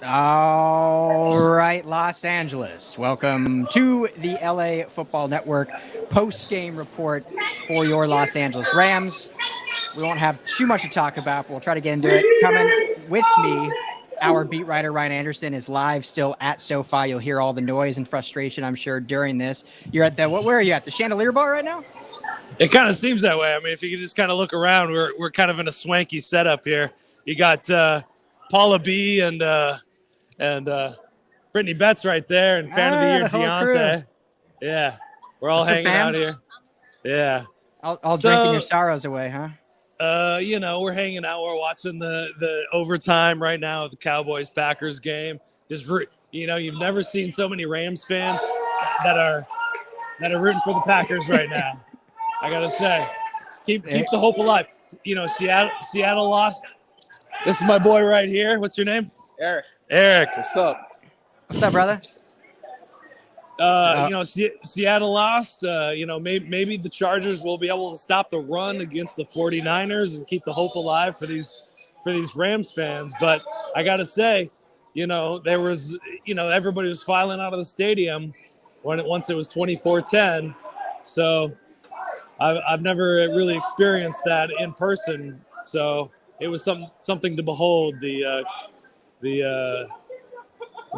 All right, Los Angeles. Welcome to the LA Football Network post-game report for your Los Angeles Rams. We won't have too much to talk about, but we'll try to get into it. Coming with me, our beat writer Ryan Anderson is live still at SoFi. You'll hear all the noise and frustration, I'm sure, during this. You're at the where are you at? The Chandelier Bar right now? It kind of seems that way. I mean, if you could just kind of look around, we're kind of in a swanky setup here. You got Paula B and Brittany Betts right there, and fan of the year Deontay. Yeah, we're all hanging out here. Yeah, all drinking your sorrows away, huh? We're hanging out. We're watching the overtime right now of the Cowboys-Packers game. You've never seen so many Rams fans that are rooting for the Packers right now. I gotta say, keep the hope alive. Seattle lost. This is my boy right here. What's your name? Eric. What's up? What's up, brother? Seattle lost. Maybe the Chargers will be able to stop the run against the 49ers and keep the hope alive for these Rams fans. But I got to say, there was, everybody was filing out of the stadium once it was 24-10. So I've never really experienced that in person. So it was something to behold, the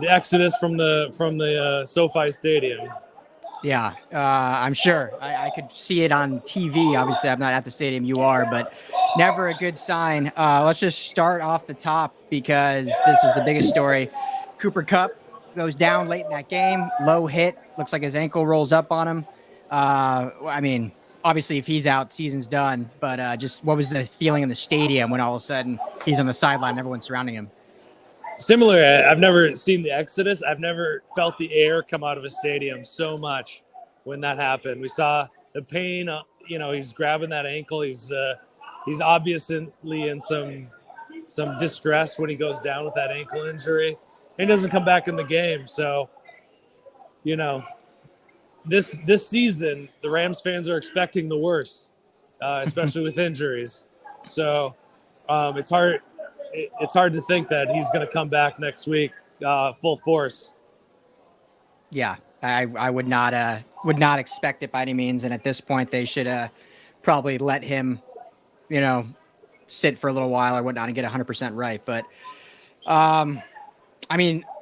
exodus from the SoFi Stadium. Yeah, I'm sure. I could see it on TV. Obviously, I'm not at the stadium. You are, but never a good sign. Let's just start off the top because this is the biggest story. Cooper Kupp goes down late in that game. Low hit. Looks like his ankle rolls up on him. Obviously, if he's out, season's done. But just what was the feeling in the stadium when all of a sudden he's on the sideline and everyone's surrounding him? Similar, I've never seen the exodus. I've never felt the air come out of a stadium so much when that happened. We saw the pain. He's grabbing that ankle. He's obviously in some distress when he goes down with that ankle injury. He doesn't come back in the game. So, this season the Rams fans are expecting the worst, especially with injuries. So it's hard. It's hard to think that he's going to come back next week full force. Yeah, I would not expect it by any means. And at this point, they should probably let him, sit for a little while or whatnot and get 100% right. But,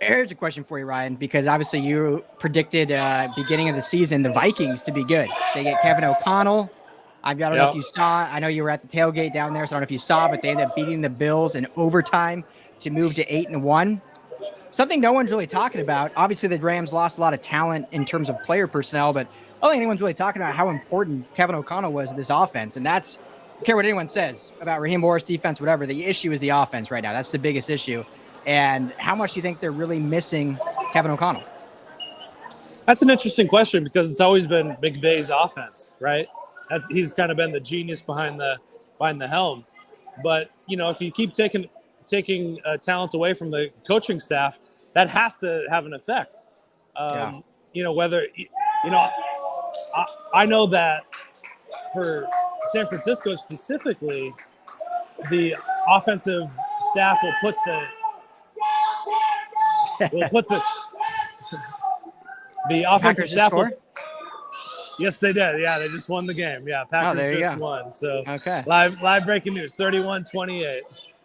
here's a question for you, Ryan, because obviously you predicted beginning of the season the Vikings to be good. They get Kevin O'Connell. I don't know if you saw. I know you were at the tailgate down there, so I don't know if you saw, but they ended up beating the Bills in overtime to move to 8-1. Something no one's really talking about. Obviously, the Rams lost a lot of talent in terms of player personnel, but I don't think anyone's really talking about how important Kevin O'Connell was to this offense. And that's, I don't care what anyone says about Raheem Morris defense, whatever. The issue is the offense right now. That's the biggest issue. And how much do you think they're really missing Kevin O'Connell? That's an interesting question because it's always been McVay's offense, right? He's kind of been the genius behind the helm. But, if you keep taking talent away from the coaching staff, that has to have an effect. I know that for San Francisco specifically, the offensive staff will put the offensive staff will, yes, they did. Yeah, they just won the game. Yeah, Packers just won. So okay. Live breaking news, 31-28.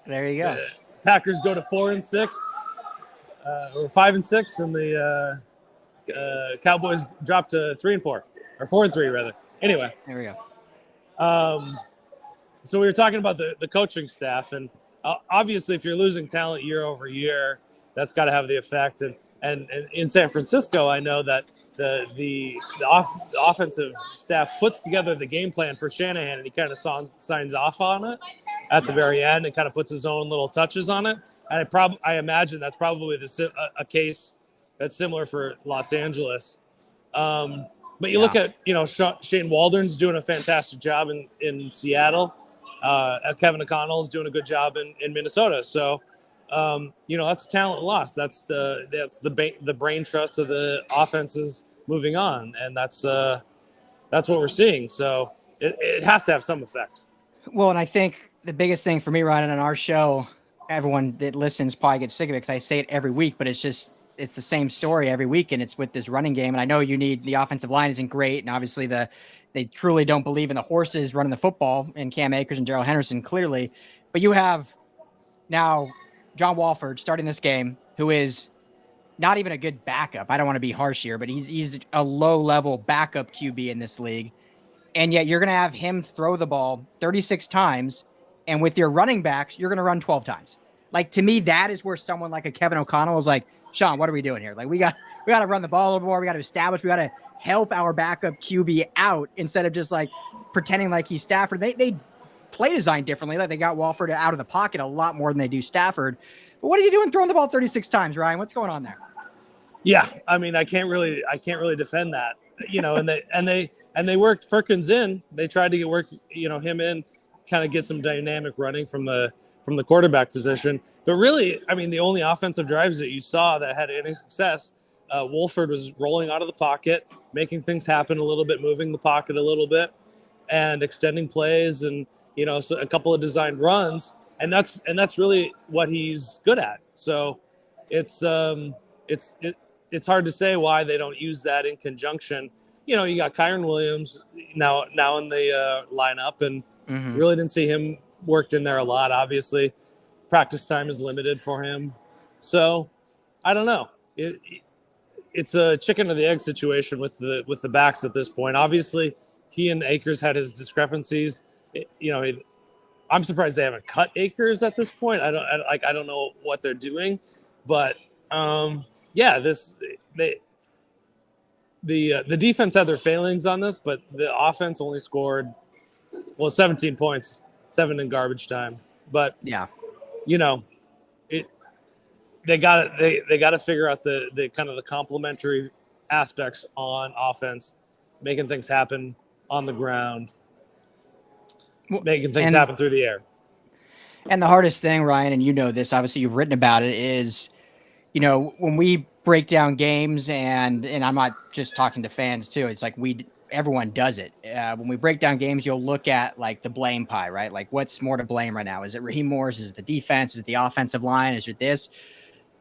There you go. Packers go to 4-6, or 5-6, and the Cowboys drop to 3-4, or 4-3 rather. Anyway. There we go. So we were talking about the coaching staff, and obviously if you're losing talent year over year, that's got to have the effect. And in San Francisco, I know that the offensive staff puts together the game plan for Shanahan, and he kind of signs off on it at the very end and kind of puts his own little touches on it. And I imagine that's probably a case that's similar for Los Angeles. But you look at, Shane Waldron's doing a fantastic job in Seattle. Kevin O'Connell's doing a good job in Minnesota. So, that's talent lost. That's the brain trust of the offenses moving on, and that's what we're seeing. So it has to have some effect. Well, and I think the biggest thing for me, Ryan, on our show, everyone that listens probably gets sick of it because I say it every week, but it's the same story every week, and it's with this running game. And I know you need the offensive line isn't great, and obviously they truly don't believe in the horses running the football and Cam Akers and Darrell Henderson clearly, but you have now John Walford starting this game, who is not even a good backup. I don't want to be harsh here, but he's a low-level backup QB in this league. And yet you're going to have him throw the ball 36 times, and with your running backs, you're going to run 12 times. Like, to me, that is where someone like a Kevin O'Connell is like, Sean, what are we doing here? Like, we got to run the ball a little more. We got to establish. We got to help our backup QB out instead of just like pretending like he's Stafford. They play design differently. Like, they got Walford out of the pocket a lot more than they do Stafford. But what is he doing throwing the ball 36 times, Ryan? What's going on there? Yeah, I mean, I can't really defend that, and they worked Perkins in. They tried to get him in, kind of get some dynamic running from the quarterback position. But really, I mean, the only offensive drives that you saw that had any success, Wolford was rolling out of the pocket, making things happen a little bit, moving the pocket a little bit, and extending plays, and so a couple of designed runs, and that's really what he's good at. So it's hard to say why they don't use that in conjunction. You got Kyron Williams now in the lineup, and really didn't see him worked in there a lot. Obviously, practice time is limited for him, so I don't know. It's a chicken or the egg situation with the backs at this point. Obviously, he and Akers had his discrepancies. I'm surprised they haven't cut Akers at this point. I don't know what they're doing, but the defense had their failings on this, but the offense only scored 17 points, 7 in garbage time. But yeah, they got to figure out the kind of the complementary aspects on offense, making things happen on the ground, making things happen through the air. And the hardest thing, Ryan, and this, obviously you've written about it, is when we break down games, and I'm not just talking to fans too, it's like everyone does it. When we break down games, you'll look at like the blame pie, right? Like, what's more to blame right now? Is it Raheem Morris? Is it the defense? Is it the offensive line? Is it this?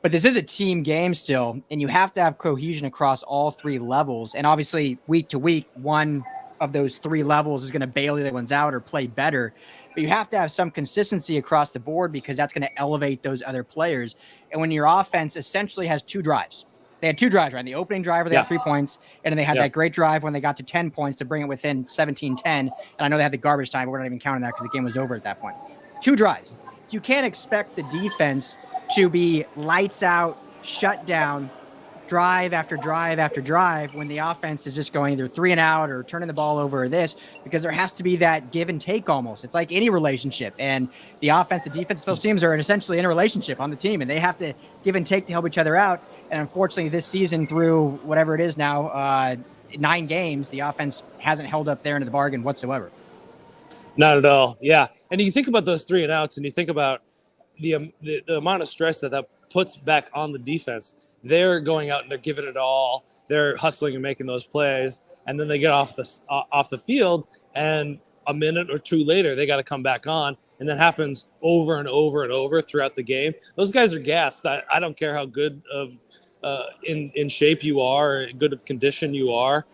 But this is a team game still, and you have to have cohesion across all three levels. And obviously, week to week, one of those three levels is going to bail the other ones out or play better. But you have to have some consistency across the board, because that's going to elevate those other players. And when your offense essentially has 2 drives, they had 2 drives, right? The opening drive where they had 3 points, and then they had that great drive when they got to 10 points to bring it within 17-10. And I know they had the garbage time, but we're not even counting that because the game was over at that point. 2 drives. You can't expect the defense to be lights out, shut down, drive after drive after drive, when the offense is just going either 3 and out or turning the ball over or this, because there has to be that give and take almost. It's like any relationship, and the offense, the defense, special teams are essentially in a relationship on the team, and they have to give and take to help each other out. And unfortunately, this season, through whatever it is now, 9 games, the offense hasn't held up there into the bargain whatsoever. Not at all. Yeah. And you think about those 3 and outs, and you think about the amount of stress that puts back on the defense. They're going out and they're giving it all. They're hustling and making those plays, and then they get off the field, and a minute or 2 later they got to come back on, and that happens over and over and over throughout the game. Those guys are gassed. I don't care how good of in shape you are, or good of condition you are.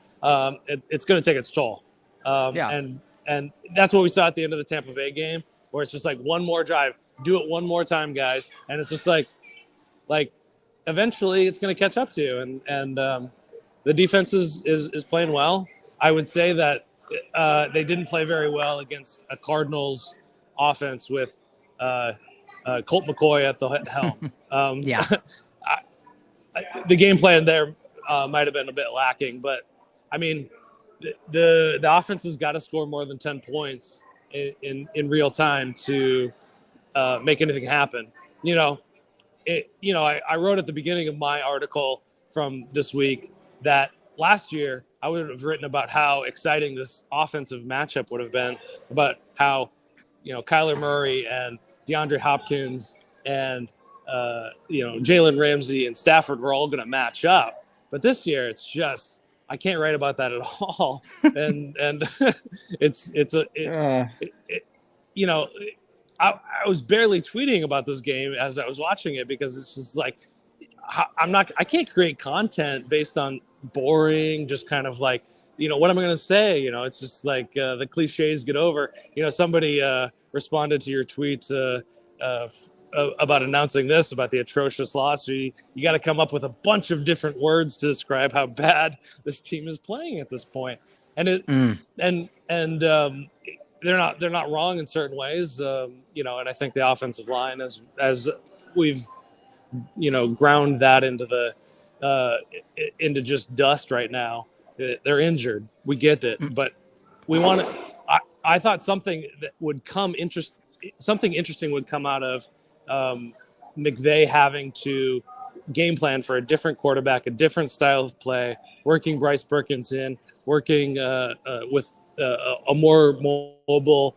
It's going to take its toll. And that's what we saw at the end of the Tampa Bay game, where it's just like, one more drive, do it one more time, guys, and it's just like eventually it's going to catch up to you. And the defense is playing well. I would say that they didn't play very well against a Cardinals offense with Colt McCoy at the helm. The game plan there might have been a bit lacking, but I mean, the offense has got to score more than 10 points in real time to make anything happen. I wrote at the beginning of my article from this week that last year I would have written about how exciting this offensive matchup would have been, about how, Kyler Murray and DeAndre Hopkins and, Jalen Ramsey and Stafford were all going to match up. But this year it's just, I can't write about that at all. And I was barely tweeting about this game as I was watching it because it's just like I can't create content based on boring, just kind of like, what am I going to say? It's just like the cliches get over. Somebody responded to your tweet about announcing this, about the atrocious loss. You got to come up with a bunch of different words to describe how bad this team is playing at this point. And they're not wrong in certain ways, and I think the offensive line, as we've ground that into just dust right now. They're injured. We get it, but we want to. I thought something interesting would come out of McVay having to game plan for a different quarterback, a different style of play, working Bryce Perkins in, working with a more mobile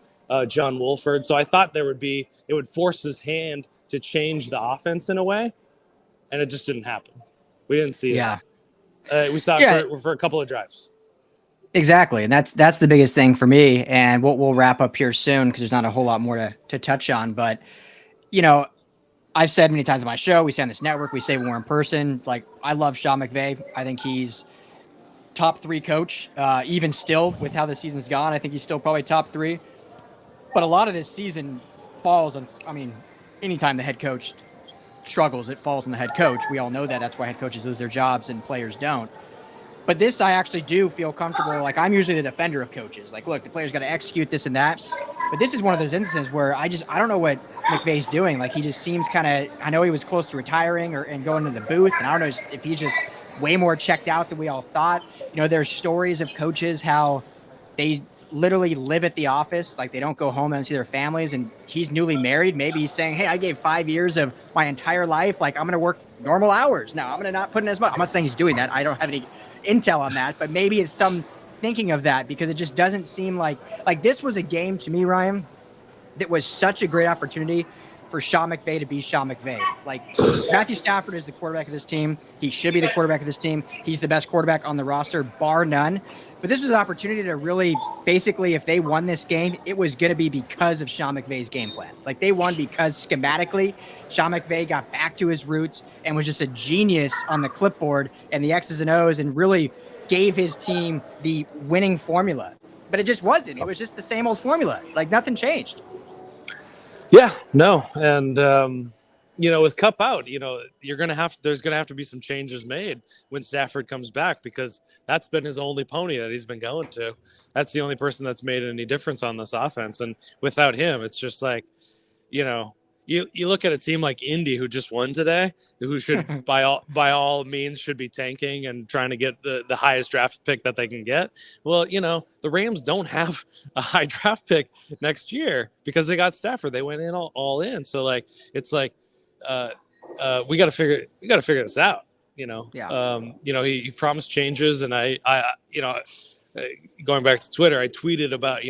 John Wolford. So I thought it would force his hand to change the offense in a way, and it just didn't happen. We didn't see it. We saw it for a couple of drives. Exactly, and that's the biggest thing for me. And we'll wrap up here soon because there's not a whole lot more to touch on. But I've said many times on my show, we say on this network, we say when we're in person, like I love Sean McVay. I think he's top 3 coach, even still with how the season's gone. I think he's still probably top 3. But a lot of this season falls on, anytime the head coach struggles, it falls on the head coach. We all know that. That's why head coaches lose their jobs and players don't. But this, I actually do feel comfortable. Like, I'm usually the defender of coaches. Like, look, the players got to execute this and that. But this is one of those instances where I don't know what McVay's doing. Like, he just seems kind of, I know he was close to retiring and going to the booth. And I don't know if he's just way more checked out than we all thought. There's stories of coaches, how they literally live at the office. Like, they don't go home and see their families. And he's newly married. Maybe he's saying, hey, I gave 5 years of my entire life. Like, I'm going to work normal hours now. I'm going to not put in as much. I'm not saying he's doing that. I don't have any intel on that, but maybe it's some thinking of that, because it just doesn't seem like this was a game to me, Ryan, that was such a great opportunity for Sean McVay to be Sean McVay. Like, Matthew Stafford is the quarterback of this team. He should be the quarterback of this team. He's the best quarterback on the roster, bar none. But this was an opportunity to really, basically, if they won this game, it was going to be because of Sean McVay's game plan. Like, they won because schematically, Sean McVay got back to his roots and was just a genius on the clipboard and the X's and O's, and really gave his team the winning formula. But it just wasn't. It was just the same old formula. Like, nothing changed. Yeah, no. And, with Cup out, there's going to have to be some changes made when Stafford comes back, because that's been his only pony that he's been going to. That's the only person that's made any difference on this offense. And without him, it's just like, you look at a team like Indy, who just won today, who should by all means should be tanking and trying to get the highest draft pick that they can get. Well, the Rams don't have a high draft pick next year because they got Stafford. They went in all in. So it's like we got to figure this out. Yeah. He promised changes, and I going back to Twitter, I tweeted about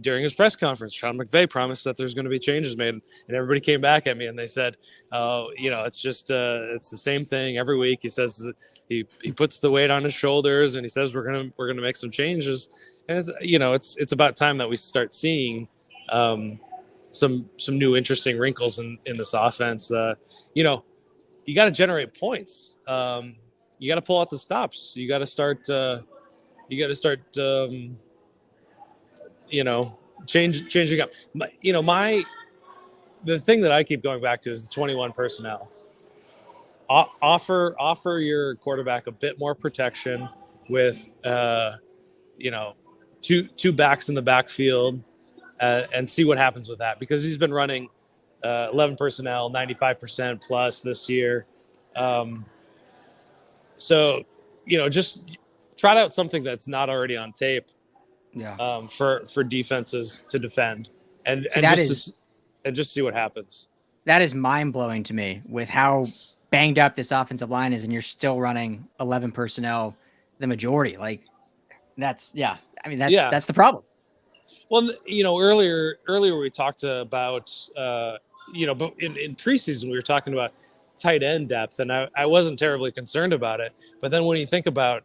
during his press conference, Sean McVay promised that there's going to be changes made, and everybody came back at me and they said, "Oh, it's just it's the same thing every week." He says he puts the weight on his shoulders, and he says we're gonna make some changes, and it's about time that we start seeing some new interesting wrinkles in this offense. You got to generate points. You got to pull out the stops. You got to start. Changing up. The thing that I keep going back to is the 21 personnel. Offer your quarterback a bit more protection with two backs in the backfield, and see what happens with that, because he's been running 11 personnel 95% plus this year. So just trot out something that's not already on tape. Yeah. For defenses to defend, and just see what happens. That is mind blowing to me, with how banged up this offensive line is, and you're still running 11 personnel, the majority. Like, that's the problem. Well, earlier we talked about but in preseason we were talking about tight end depth, and I wasn't terribly concerned about it. But then when you think about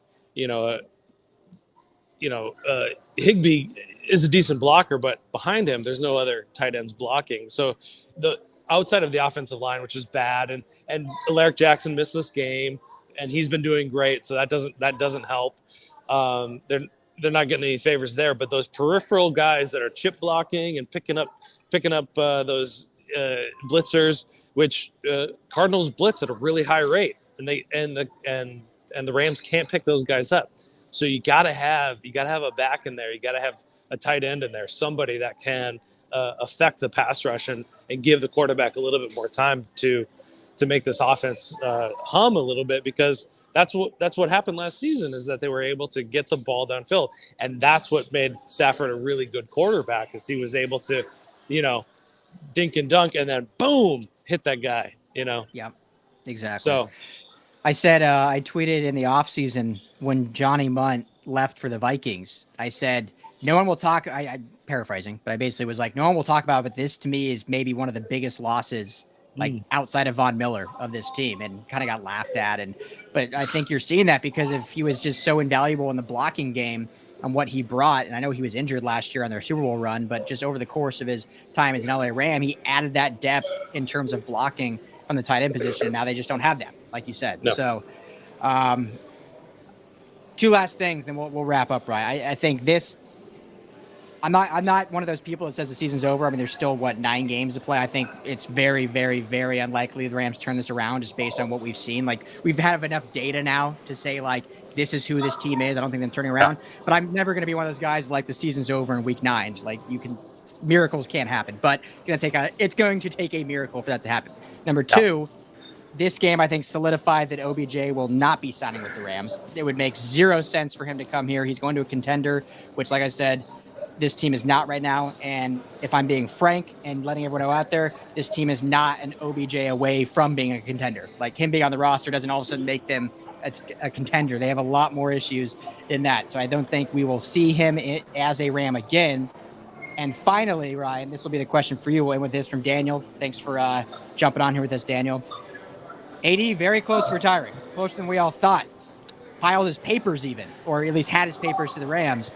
Higbee is a decent blocker, but behind him, there's no other tight ends blocking. So the outside of the offensive line, which is bad, and Alaric Jackson missed this game, and he's been doing great, so that doesn't help. They're not getting any favors there, but those peripheral guys that are chip blocking and picking up those blitzers, which Cardinals blitz at a really high rate, and the Rams can't pick those guys up. So you gotta have a back in there. You gotta have a tight end in there, somebody that can affect the pass rush and give the quarterback a little bit more time to make this offense hum a little bit, because that's what happened last season, is that they were able to get the ball downfield, and that's what made Stafford a really good quarterback, is he was able to, dink and dunk and then boom, hit that guy. Yeah, exactly. So I said I tweeted in the offseason when Johnny Munt left for the Vikings. I said no one will talk. I'm paraphrasing, but I basically was like, no one will talk about it, but this to me is maybe one of the biggest losses, outside of Von Miller, of this team, and kind of got laughed at. But I think you're seeing that because if he was just so invaluable in the blocking game and what he brought, and I know he was injured last year on their Super Bowl run, but just over the course of his time as an LA Ram, he added that depth in terms of blocking from the tight end position. And now they just don't have that, like you said. No. So, two last things, then we'll wrap up, right? I think this. I'm not one of those people that says the season's over. I mean, there's still 9 games to play. I think it's very, very, very unlikely the Rams turn this around, just based on what we've seen. We've had enough data now to say this is who this team is. I don't think they're turning around, but I'm never going to be one of those guys the season's over in week 9. Miracles can't happen, but it's going to take a miracle for that to happen. Number 2, this game, I think, solidified that OBJ will not be signing with the Rams. It would make zero sense for him to come here. He's going to a contender, which, like I said, this team is not right now. And if I'm being frank and letting everyone know out there, this team is not an OBJ away from being a contender. Him being on the roster doesn't all of a sudden make them a contender. They have a lot more issues than that. So I don't think we will see him as a Ram again. And finally, Ryan, this will be the question for you. We'll end with this from Daniel. Thanks for jumping on here with us, Daniel. AD very close to retiring, closer than we all thought. Filed his papers even, or at least had his papers to the Rams.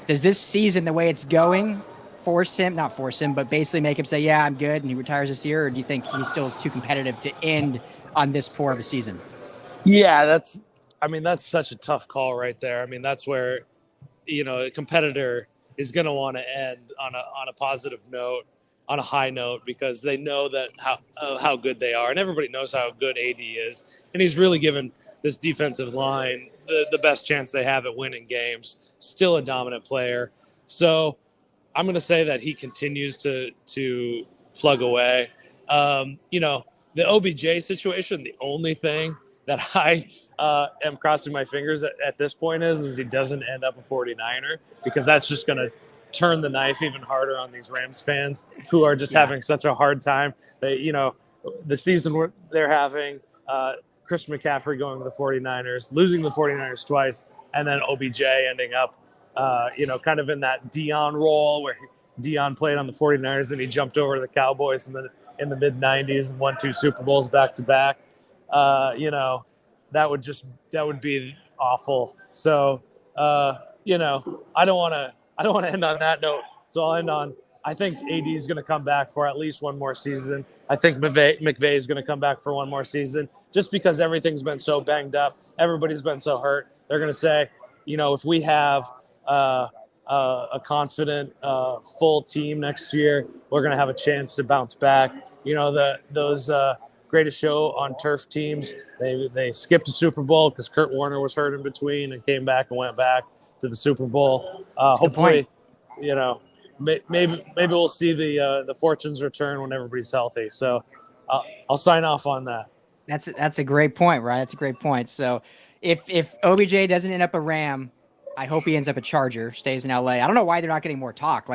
Does this season, the way it's going, not force him, but basically make him say, yeah, I'm good, and he retires this year? Or do you think he still is too competitive to end on this poor of a season? Yeah, that's such a tough call right there. I mean, that's where, a competitor is going to want to end on a positive note, on a high note, because they know that how good they are, and everybody knows how good AD is, and he's really given this defensive line the best chance they have at winning games. Still a dominant player. So I'm going to say that he continues to plug away. The OBJ situation, the only thing that I am crossing my fingers at this point is he doesn't end up a 49er, because that's just going to turn the knife even harder on these Rams fans who are just having such a hard time. The season they're having, Chris McCaffrey going to the 49ers, losing the 49ers twice, and then OBJ ending up, kind of in that Dion role where Dion played on the 49ers and he jumped over to the Cowboys in the mid-90s and won 2 Super Bowls back-to-back. That would be awful. So, I don't want to end on that note. So I'll end on, I think AD is going to come back for at least one more season. I think McVay is going to come back for one more season, just because everything's been so banged up. Everybody's been so hurt. They're going to say, if we have a confident, full team next year, we're going to have a chance to bounce back. Those greatest show on turf teams, they skipped a Super Bowl because Kurt Warner was hurt in between and came back and went back to the Super Bowl. Hopefully, maybe we'll see the fortunes return when everybody's healthy. So I'll sign off on that. That's a great point, right? That's a great point. So if OBJ doesn't end up a Ram, I hope he ends up a Charger, stays in LA. I don't know why they're not getting more talk.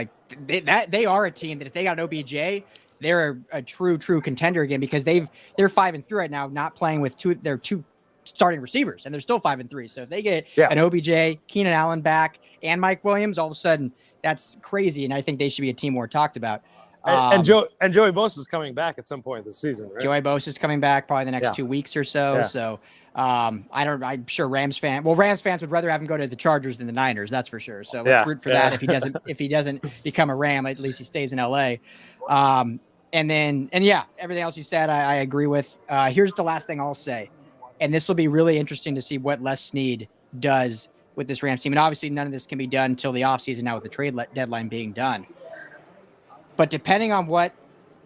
They are a team that if they got an OBJ, they're a true contender again, because they're 5-3 right now, not playing with their two starting receivers, and they're still 5-3. So if they get an OBJ, Keenan Allen back, and Mike Williams, all of a sudden that's crazy, and I think they should be a team more talked about. And Joey Bosa is coming back at some point this season, right? Joey Bosa is coming back probably the next 2 weeks or so. Yeah. So I'm sure Rams fans would rather have him go to the Chargers than the Niners. That's for sure. So let's root for that. If he doesn't become a Ram, at least he stays in LA. Everything else you said, I agree with. Here's the last thing I'll say. And this will be really interesting to see what Les Snead does with this Rams team. And obviously none of this can be done until the offseason now with the trade deadline being done. But depending on what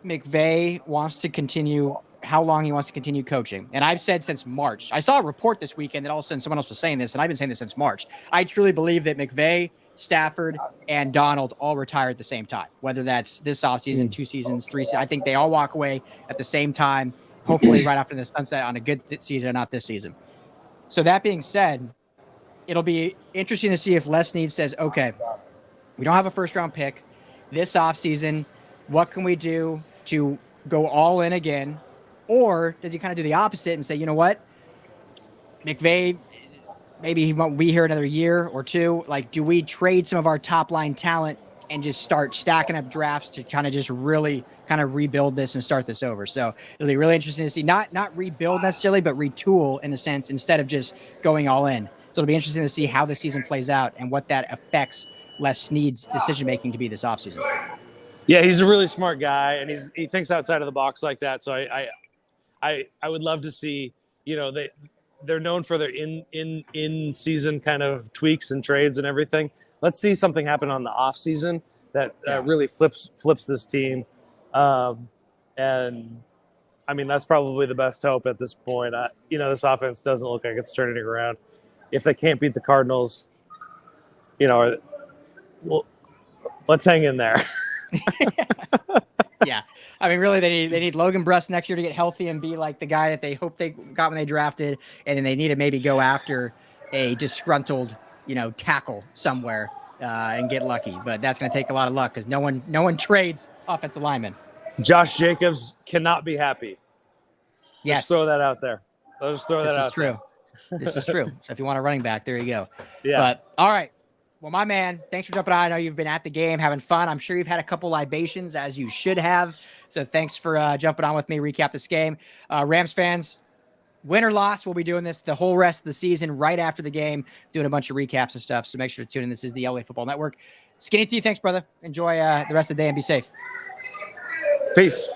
McVay wants to continue, how long he wants to continue coaching. And I've said since March. I saw a report this weekend that all of a sudden someone else was saying this, and I've been saying this since March. I truly believe that McVay, Stafford, and Donald all retire at the same time, whether that's this offseason, 2 seasons, 3 seasons. I think they all walk away at the same time, hopefully right after the sunset on a good season and not this season. So that being said, it'll be interesting to see if Les Snead says, okay, we don't have a first-round pick this offseason. What can we do to go all in again? Or does he kind of do the opposite and say, you know what, McVay, maybe he won't be here another year or two. Like, do we trade some of our top-line talent and just start stacking up drafts to kind of just really kind of rebuild this and start this over? So it'll be really interesting to see, not rebuild necessarily, but retool in a sense instead of just going all in. So it'll be interesting to see how the season plays out and what that affects Les Snead's decision-making to be this offseason. Yeah, he's a really smart guy, and he thinks outside of the box like that. So I would love to see, they're known for their in season kind of tweaks and trades and everything. Let's see something happen on the off season that really flips this team. And I mean, that's probably the best hope at this point. This offense doesn't look like it's turning around. If they can't beat the Cardinals, well, let's hang in there. Yeah. I mean, really, they need Logan Bruss next year to get healthy and be like the guy that they hope they got when they drafted. And then they need to maybe go after a disgruntled, tackle somewhere and get lucky. But that's going to take a lot of luck because no one trades offensive linemen. Josh Jacobs cannot be happy. Yes. Just throw that out there. This is true. This is true. So if you want a running back, there you go. Yeah. But all right. Well, my man, thanks for jumping on. I know you've been at the game having fun. I'm sure you've had a couple libations, as you should have. So thanks for jumping on with me, recap this game. Rams fans, win or loss, we'll be doing this the whole rest of the season right after the game, doing a bunch of recaps and stuff. So make sure to tune in. This is the LA Football Network. Skinny T, thanks, brother. Enjoy the rest of the day and be safe. Peace.